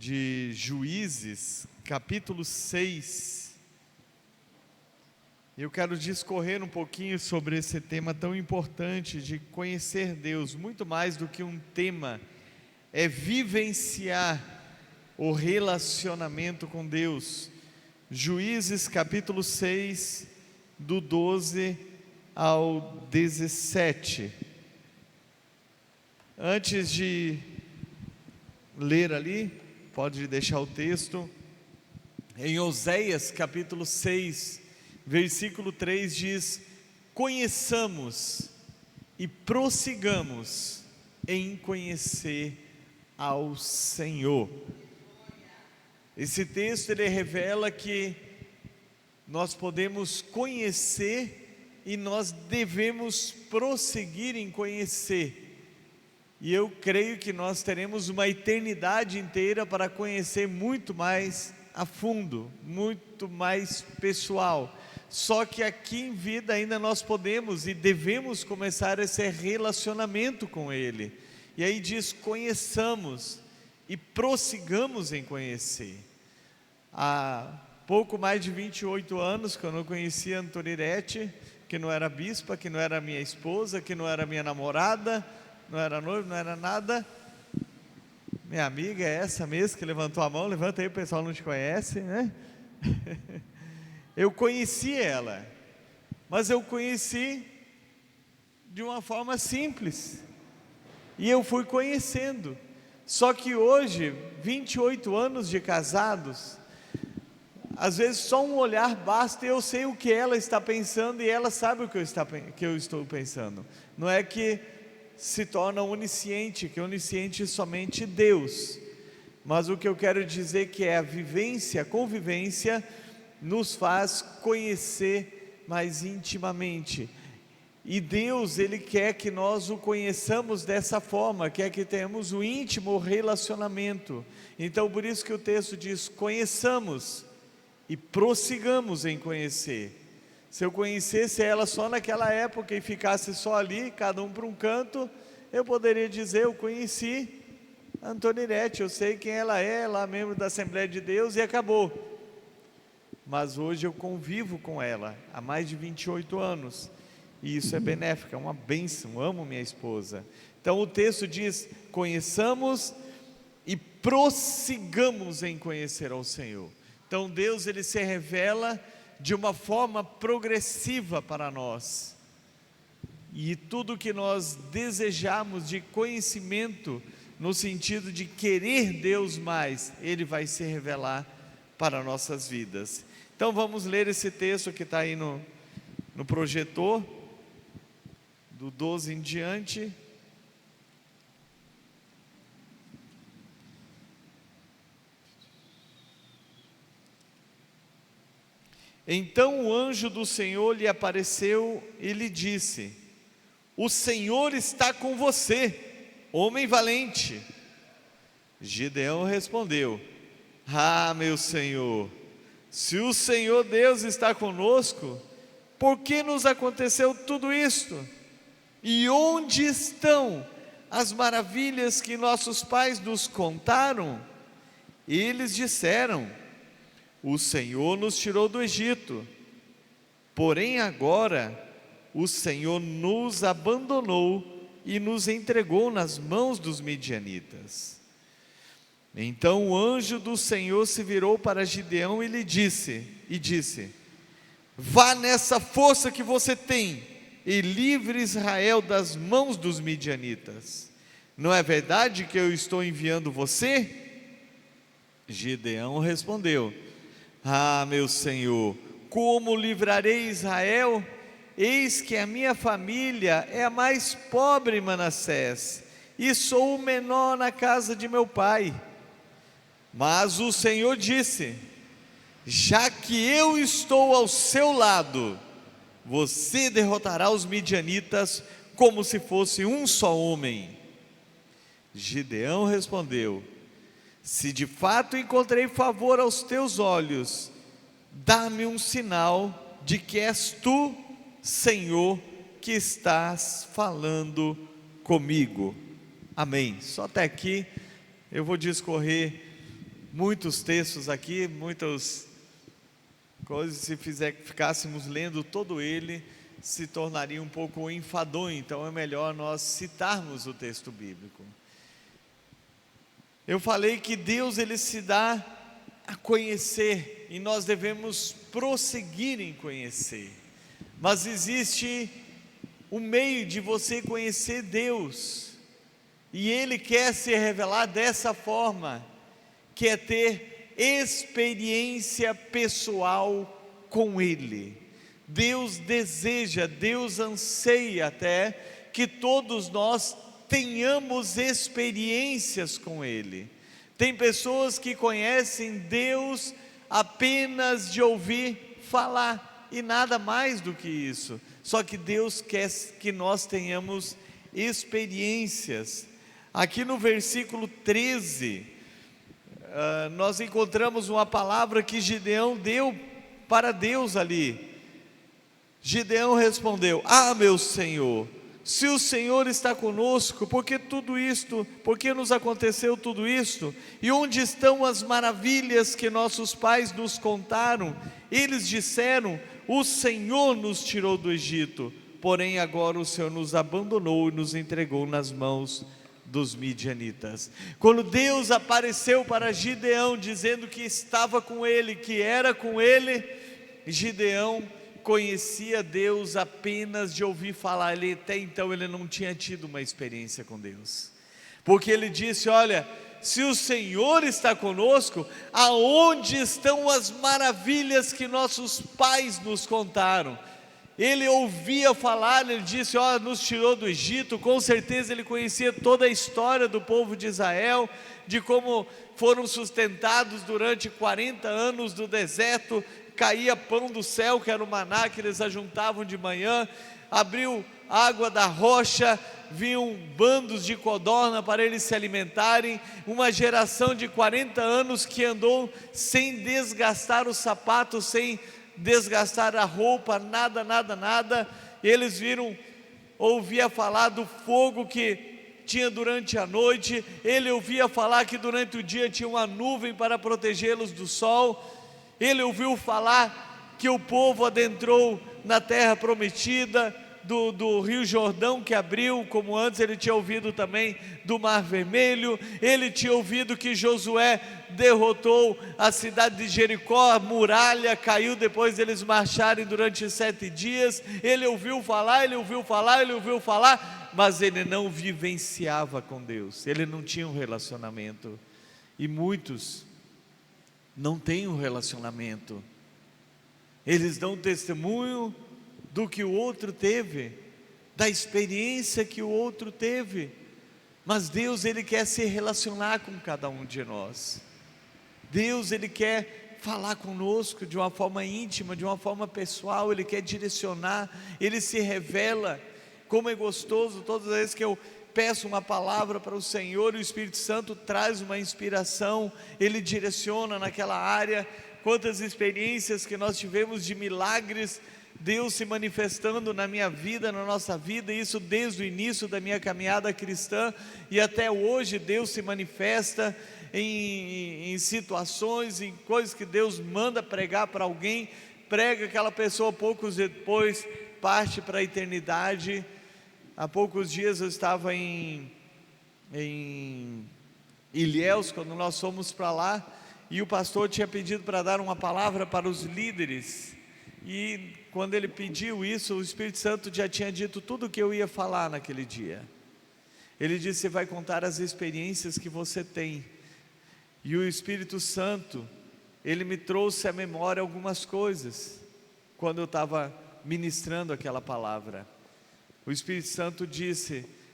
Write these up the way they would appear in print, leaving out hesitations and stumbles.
de Juízes, capítulo 6. Eu quero discorrer um pouquinho sobre esse tema tão importante de conhecer Deus. Muito mais do que um tema, é vivenciar o relacionamento com Deus. Juízes capítulo 6, do 12 ao 17. Antes de ler ali, pode deixar o texto. Em Oséias capítulo 6, versículo 3 diz: conheçamos e prossigamos em conhecer ao Senhor. Esse texto ele revela que nós podemos conhecer e nós devemos prosseguir em conhecer. E eu creio que nós teremos uma eternidade inteira para conhecer muito mais a fundo, muito mais pessoal. Só que aqui em vida ainda nós podemos e devemos começar esse relacionamento com Ele. E aí diz: conheçamos e prossigamos em conhecer. Há pouco mais de 28 anos que eu não conhecia a Antonirete, que não era bispa, que não era minha esposa, que não era minha namorada, não era noiva, não era nada. Minha amiga é essa mesmo que levantou a mão. Levanta aí, o pessoal não te conhece, né? Eu conheci ela, mas eu conheci de uma forma simples, e eu fui conhecendo. Só que hoje, 28 anos de casados, às vezes só um olhar basta e eu sei o que ela está pensando e ela sabe o que eu estou pensando. Não é que se torna onisciente, que onisciente somente Deus, mas o que eu quero dizer que é a vivência, a convivência nos faz conhecer mais intimamente. E Deus, Ele quer que nós o conheçamos dessa forma, quer que tenhamos um íntimo relacionamento. Então por isso que o texto diz: conheçamos e prossigamos em conhecer. Se eu conhecesse ela só naquela época e ficasse só ali, cada um para um canto, eu poderia dizer: eu conheci a Antonirete, eu sei quem ela é membro da Assembleia de Deus, e acabou. Mas hoje eu convivo com ela há mais de 28 anos, e isso é benéfico, é uma bênção. Amo minha esposa. Então o texto diz: conheçamos e prossigamos em conhecer ao Senhor. Então Deus, Ele se revela de uma forma progressiva para nós, e tudo que nós desejamos de conhecimento, no sentido de querer Deus mais, Ele vai se revelar para nossas vidas. Então vamos ler esse texto que está aí no projetor, do 12 em diante. Então o anjo do Senhor lhe apareceu e lhe disse: o Senhor está com você, homem valente. Gideão respondeu: meu Senhor, se o Senhor Deus está conosco, por que nos aconteceu tudo isto? E onde estão as maravilhas que nossos pais nos contaram? Eles disseram: o Senhor nos tirou do Egito, porém agora o Senhor nos abandonou e nos entregou nas mãos dos midianitas. Então o anjo do Senhor se virou para Gideão e lhe disse: vá nessa força que você tem e livre Israel das mãos dos midianitas. Não é verdade que eu estou enviando você? Gideão respondeu: meu Senhor, como livrarei Israel? Eis que a minha família é a mais pobre em Manassés, e sou o menor na casa de meu pai. Mas o Senhor disse: já que eu estou ao seu lado, você derrotará os midianitas como se fosse um só homem. Gideão respondeu: se de fato encontrei favor aos teus olhos, dá-me um sinal de que és tu, Senhor, que estás falando comigo. Amém. Só até aqui. Eu vou discorrer muitos textos aqui, muitas coisas, se ficássemos lendo todo ele, se tornaria um pouco enfadonho, então é melhor nós citarmos o texto bíblico. Eu falei que Deus, ele se dá a conhecer, e nós devemos prosseguir em conhecer, mas existe um meio de você conhecer Deus, e Ele quer se revelar dessa forma, que é ter experiência pessoal com Ele. Deus deseja, Deus anseia até que todos nós tenhamos experiências com Ele. Tem pessoas que conhecem Deus apenas de ouvir falar, e nada mais do que isso. Só que Deus quer que nós tenhamos experiências. Aqui no versículo 13, nós encontramos uma palavra que Gideão deu para Deus ali. Gideão respondeu: meu Senhor, se o Senhor está conosco, por que nos aconteceu tudo isto? E onde estão as maravilhas que nossos pais nos contaram? Eles disseram: o Senhor nos tirou do Egito, porém agora o Senhor nos abandonou e nos entregou nas mãos dos midianitas. Quando Deus apareceu para Gideão, dizendo que estava com ele, que era com ele, Gideão conhecia Deus apenas de ouvir falar. Até então ele não tinha tido uma experiência com Deus, porque ele disse: olha, se o Senhor está conosco, aonde estão as maravilhas que nossos pais nos contaram? Ele ouvia falar, ele disse: nos tirou do Egito. Com certeza ele conhecia toda a história do povo de Israel, de como foram sustentados durante 40 anos do deserto. Caía pão do céu, que era o maná que eles ajuntavam de manhã, abriu água da rocha, vinham bandos de codorna para eles se alimentarem. Uma geração de 40 anos que andou sem desgastar o sapato, sem desgastar a roupa, nada. Eles ouvia falar do fogo que tinha durante a noite. Ele ouvia falar que durante o dia tinha uma nuvem para protegê-los do sol. Ele ouviu falar que o povo adentrou na terra prometida, do rio Jordão que abriu, como antes ele tinha ouvido também do Mar Vermelho. Ele tinha ouvido que Josué derrotou a cidade de Jericó, a muralha caiu depois deles marcharem durante 7 dias. Ele ouviu falar, mas ele não vivenciava com Deus, ele não tinha um relacionamento. E muitos não têm um relacionamento, eles dão testemunho do que o outro teve, da experiência que o outro teve, mas Deus, ele quer se relacionar com cada um de nós. Deus, ele quer falar conosco de uma forma íntima, de uma forma pessoal. Ele quer direcionar, ele se revela. Como é gostoso todas as vezes que eu peço uma palavra para o Senhor, e o Espírito Santo traz uma inspiração, ele direciona naquela área. Quantas experiências que nós tivemos de milagres, Deus se manifestando na minha vida, na nossa vida, isso desde o início da minha caminhada cristã, e até hoje Deus se manifesta em situações, em coisas que Deus manda pregar para alguém, prega, aquela pessoa poucos depois parte para a eternidade. Há poucos dias eu estava em Ilhéus, quando nós fomos para lá, e o pastor tinha pedido para dar uma palavra para os líderes, e quando ele pediu isso, o Espírito Santo já tinha dito tudo o que eu ia falar naquele dia. Ele disse: você vai contar as experiências que você tem. E o Espírito Santo, ele me trouxe à memória algumas coisas, quando eu estava ministrando aquela palavra. O Espírito Santo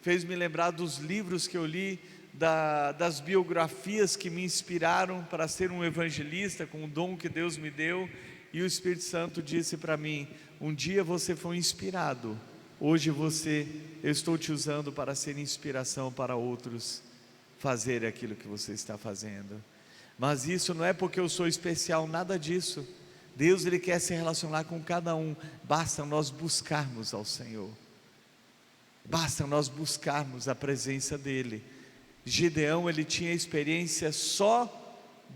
fez-me lembrar dos livros que eu li, das biografias que me inspiraram para ser um evangelista, com o dom que Deus me deu. E o Espírito Santo disse para mim: um dia você foi inspirado, hoje eu estou te usando para ser inspiração para outros fazer aquilo que você está fazendo. Mas isso não é porque eu sou especial, nada disso. Deus, ele quer se relacionar com cada um, basta nós buscarmos ao Senhor, basta nós buscarmos a presença dele. Gideão, ele tinha experiência só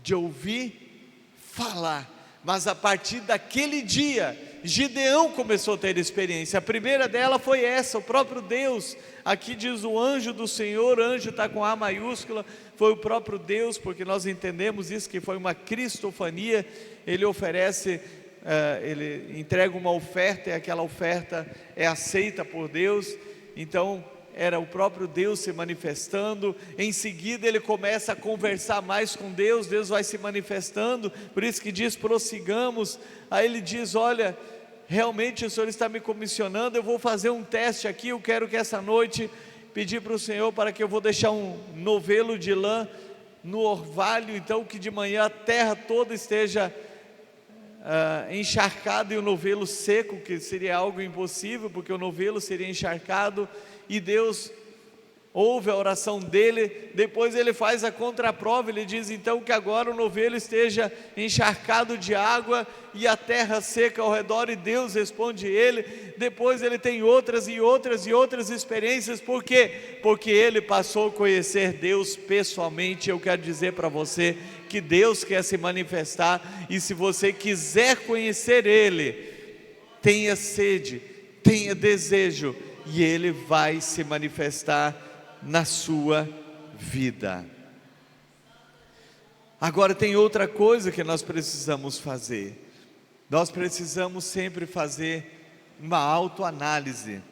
de ouvir falar. Mas a partir daquele dia, Gideão começou a ter experiência. A primeira dela foi essa, o próprio Deus. Aqui diz o anjo do Senhor, anjo está com A maiúscula, foi o próprio Deus, porque nós entendemos isso, que foi uma cristofania. Ele oferece, ele entrega uma oferta, e aquela oferta é aceita por Deus. Então era o próprio Deus se manifestando. Em seguida ele começa a conversar mais com Deus, Deus vai se manifestando, por isso que diz: prossigamos. Aí ele diz: olha, realmente o Senhor está me comissionando, eu vou fazer um teste aqui, eu quero que essa noite pedir para o Senhor para que eu vou deixar um novelo de lã no orvalho, então que de manhã a terra toda esteja encharcado, e o novelo seco, que seria algo impossível, porque o novelo seria encharcado. E Deus ouve a oração dele. Depois ele faz a contraprova, ele diz então que agora o novelo esteja encharcado de água e a terra seca ao redor, e Deus responde ele. Depois ele tem outras e outras e outras experiências. Por quê? Porque ele passou a conhecer Deus pessoalmente. Eu quero dizer para você que Deus quer se manifestar, e se você quiser conhecer Ele, tenha sede, tenha desejo, e Ele vai se manifestar na sua vida. Agora tem outra coisa que nós precisamos fazer. Nós precisamos sempre fazer uma autoanálise,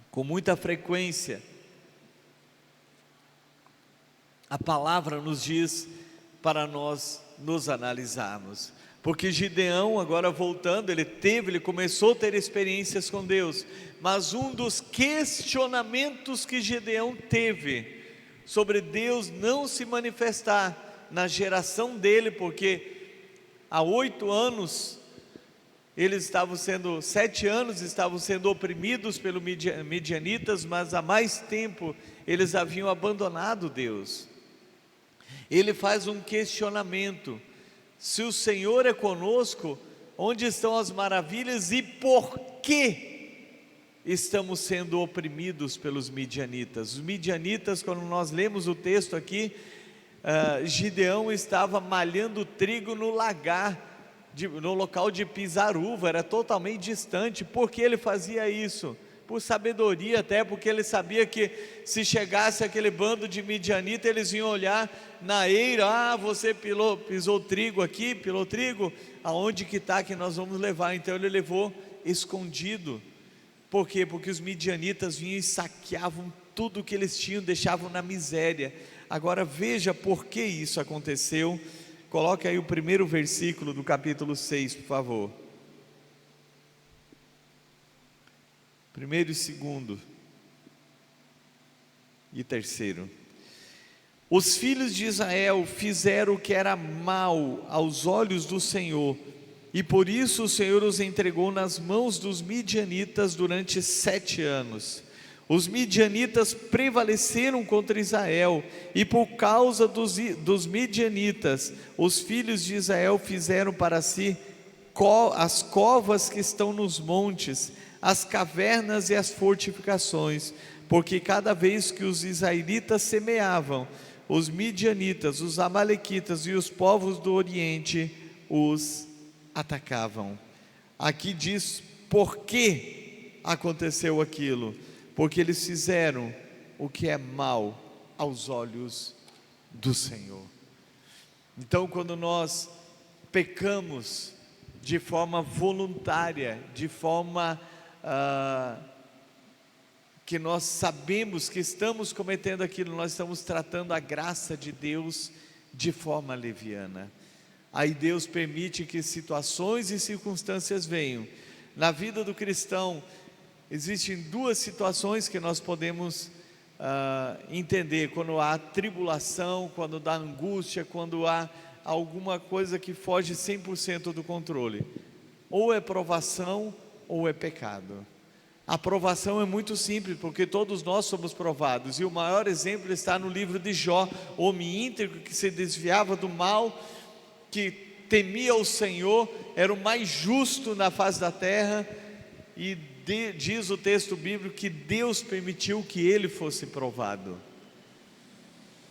com muita frequência. A palavra nos diz para nós nos analisarmos, porque Gideão, agora voltando, ele começou a ter experiências com Deus, mas um dos questionamentos que Gideão teve sobre Deus não se manifestar na geração dele, porque há 8 anos, eles estavam sendo, 7 anos estavam sendo oprimidos pelos midianitas, mas há mais tempo eles haviam abandonado Deus. Ele faz um questionamento: se o Senhor é conosco, onde estão as maravilhas, e por que estamos sendo oprimidos pelos midianitas? Os midianitas, quando nós lemos o texto aqui, Gideão estava malhando trigo no lagar, no local de pisar uva, era totalmente distante. Por que ele fazia isso? Por sabedoria, até porque ele sabia que se chegasse aquele bando de midianita, eles iam olhar na eira: você pisou trigo aqui, pilou trigo, aonde que está que nós vamos levar? Então ele levou escondido. Por quê? Porque os midianitas vinham e saqueavam tudo que eles tinham, deixavam na miséria. Agora veja por que isso aconteceu. Coloque aí o primeiro versículo do capítulo 6, por favor. Primeiro e segundo e terceiro. Os filhos de Israel fizeram o que era mal aos olhos do Senhor, e por isso o Senhor os entregou nas mãos dos midianitas durante 7 anos. Os midianitas prevaleceram contra Israel, e por causa dos midianitas, os filhos de Israel fizeram para si as covas que estão nos montes, as cavernas e as fortificações, porque cada vez que os israelitas semeavam, os midianitas, os amalequitas e os povos do Oriente os atacavam. Aqui diz por que aconteceu aquilo: porque eles fizeram o que é mal aos olhos do Senhor. Então, quando nós pecamos de forma voluntária, de forma que nós sabemos que estamos cometendo aquilo, nós estamos tratando a graça de Deus de forma leviana. Aí Deus permite que situações e circunstâncias venham. Na vida do cristão, existem 2 situações que nós podemos entender: quando há tribulação, quando há angústia, quando há alguma coisa que foge 100% do controle. Ou é provação ou é pecado. A provação é muito simples, porque todos nós somos provados, e o maior exemplo está no livro de Jó, homem íntegro que se desviava do mal, que temia o Senhor, era o mais justo na face da terra, e diz o texto bíblico que Deus permitiu que ele fosse provado.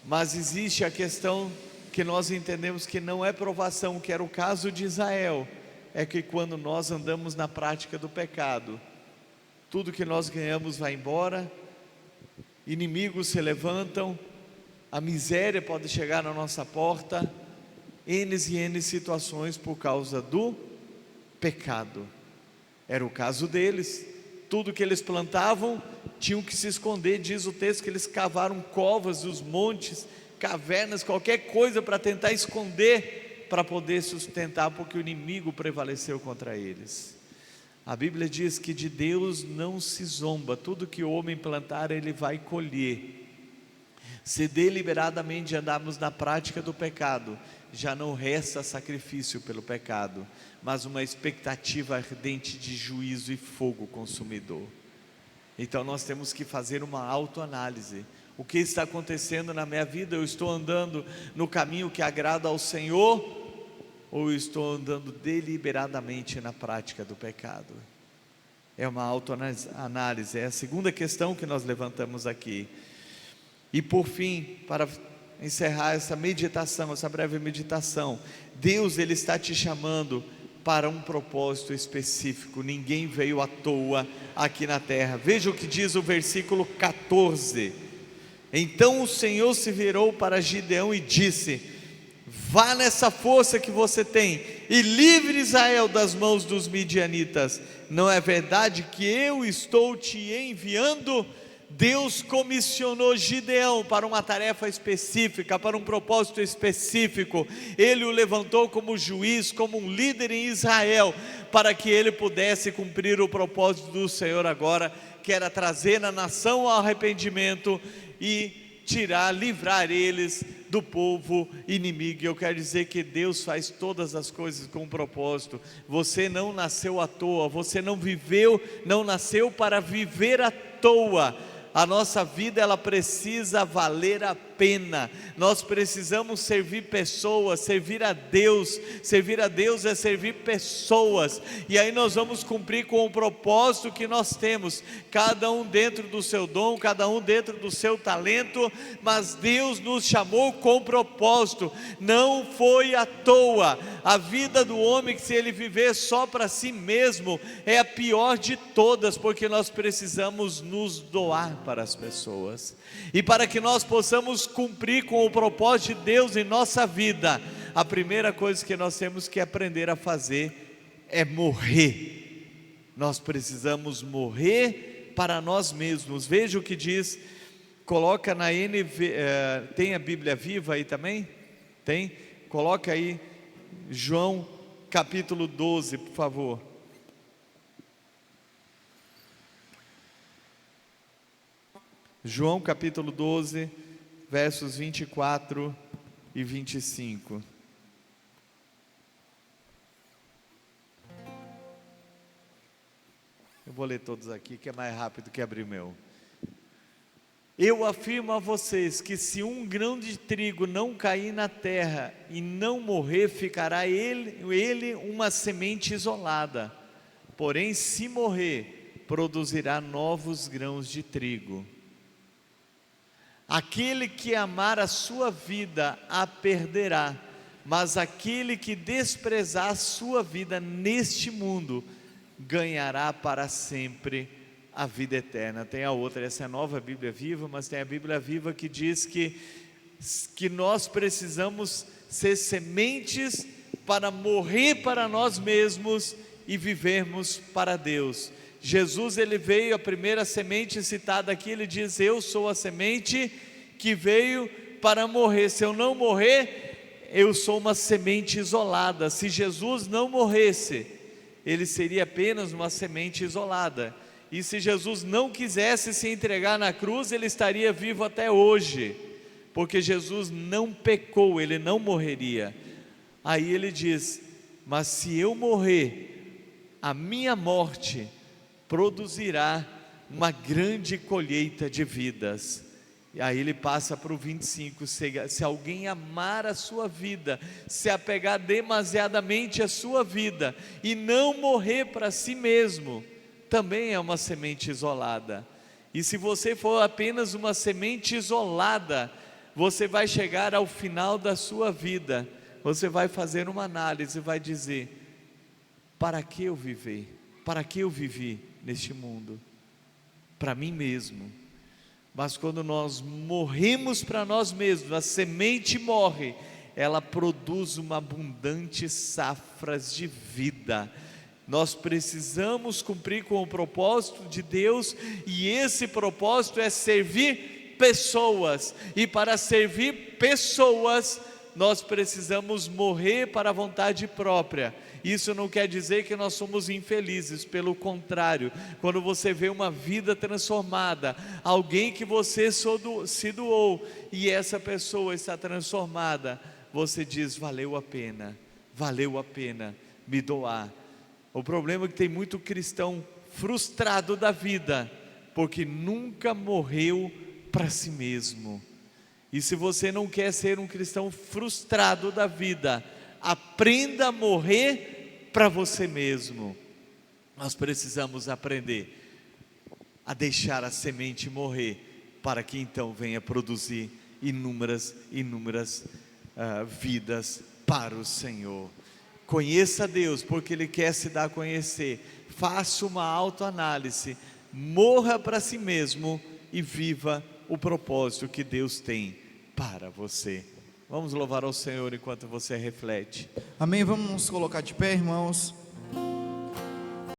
Mas existe a questão que nós entendemos que não é provação, que era o caso de Israel, é que quando nós andamos na prática do pecado, tudo que nós ganhamos vai embora, inimigos se levantam, a miséria pode chegar na nossa porta, N e N situações por causa do pecado. Era o caso deles, tudo que eles plantavam tinham que se esconder. Diz o texto que eles cavaram covas dos montes, cavernas, qualquer coisa para tentar esconder, para poder sustentar, porque o inimigo prevaleceu contra eles. A Bíblia diz que de Deus não se zomba, tudo que o homem plantar ele vai colher. Se deliberadamente andarmos na prática do pecado, já não resta sacrifício pelo pecado, mas uma expectativa ardente de juízo e fogo consumidor. Então nós temos que fazer uma autoanálise. O que está acontecendo na minha vida? Eu estou andando no caminho que agrada ao Senhor, ou eu estou andando deliberadamente na prática do pecado? É uma autoanálise, é a segunda questão que nós levantamos aqui. E por fim, para encerrar essa meditação, essa breve meditação, Deus ele está te chamando para um propósito específico. Ninguém veio à toa aqui na terra. Veja o que diz o versículo 14. Então o Senhor se virou para Gideão e disse: vá nessa força que você tem e livre Israel das mãos dos midianitas. Não é verdade que eu estou te enviando? Deus comissionou Gideão para uma tarefa específica, para um propósito específico. Ele o levantou como juiz, como um líder em Israel, para que ele pudesse cumprir o propósito do Senhor agora, que era trazer a nação ao arrependimento e livrar eles do povo inimigo. E eu quero dizer que Deus faz todas as coisas com um propósito. Você não nasceu à toa, você não nasceu para viver à toa. A nossa vida ela precisa valer a pena. Nós precisamos servir pessoas, servir a Deus. Servir a Deus é servir pessoas. E aí nós vamos cumprir com o propósito que nós temos, cada um dentro do seu dom, cada um dentro do seu talento, mas Deus nos chamou com propósito. Não foi à toa. A vida do homem, que se ele viver só para si mesmo, é a pior de todas, porque nós precisamos nos doar para as pessoas. E para que nós possamos cumprir com o propósito de Deus em nossa vida, a primeira coisa que nós temos que aprender a fazer é morrer. Nós precisamos morrer para nós mesmos. Veja o que diz, coloca na tem a Bíblia Viva aí também? Tem? Coloca aí João capítulo 12, por favor. João capítulo 12, versos 24 e 25. Eu vou ler todos aqui, que é mais rápido que abrir o meu. Eu afirmo a vocês que se um grão de trigo não cair na terra e não morrer, ficará ele uma semente isolada. Porém, se morrer, produzirá novos grãos de trigo. Aquele que amar a sua vida a perderá, mas aquele que desprezar a sua vida neste mundo ganhará para sempre a vida eterna. Tem a outra, essa é a Nova Bíblia Viva, mas tem a Bíblia Viva que diz que nós precisamos ser sementes para morrer para nós mesmos e vivermos para Deus. Jesus ele veio, a primeira semente citada aqui, ele diz: eu sou a semente que veio para morrer. Se eu não morrer, eu sou uma semente isolada. Se Jesus não morresse, ele seria apenas uma semente isolada. E se Jesus não quisesse se entregar na cruz, ele estaria vivo até hoje, porque Jesus não pecou, ele não morreria. Aí ele diz: mas se eu morrer, a minha morte produzirá uma grande colheita de vidas. E aí ele passa para o 25, se alguém amar a sua vida, se apegar demasiadamente à sua vida, e não morrer para si mesmo, também é uma semente isolada. E se você for apenas uma semente isolada, você vai chegar ao final da sua vida, você vai fazer uma análise e vai dizer: para que eu vivi? Para que eu vivi neste mundo? Para mim mesmo. Mas quando nós morremos para nós mesmos, a semente morre, ela produz uma abundante safras de vida. Nós precisamos cumprir com o propósito de Deus, e esse propósito é servir pessoas, e para servir pessoas, nós precisamos morrer para a vontade própria. Isso não quer dizer que nós somos infelizes, pelo contrário, quando você vê uma vida transformada, alguém que você se doou, e essa pessoa está transformada, você diz: valeu a pena me doar. O problema é que tem muito cristão frustrado da vida, porque nunca morreu para si mesmo. E se você não quer ser um cristão frustrado da vida, aprenda a morrer para você mesmo. Nós precisamos aprender a deixar a semente morrer, para que então venha produzir inúmeras vidas para o Senhor. Conheça Deus, porque Ele quer se dar a conhecer. Faça uma autoanálise, morra para si mesmo e viva o propósito que Deus tem para você. Vamos louvar ao Senhor enquanto você reflete. Amém. Vamos nos colocar de pé, irmãos.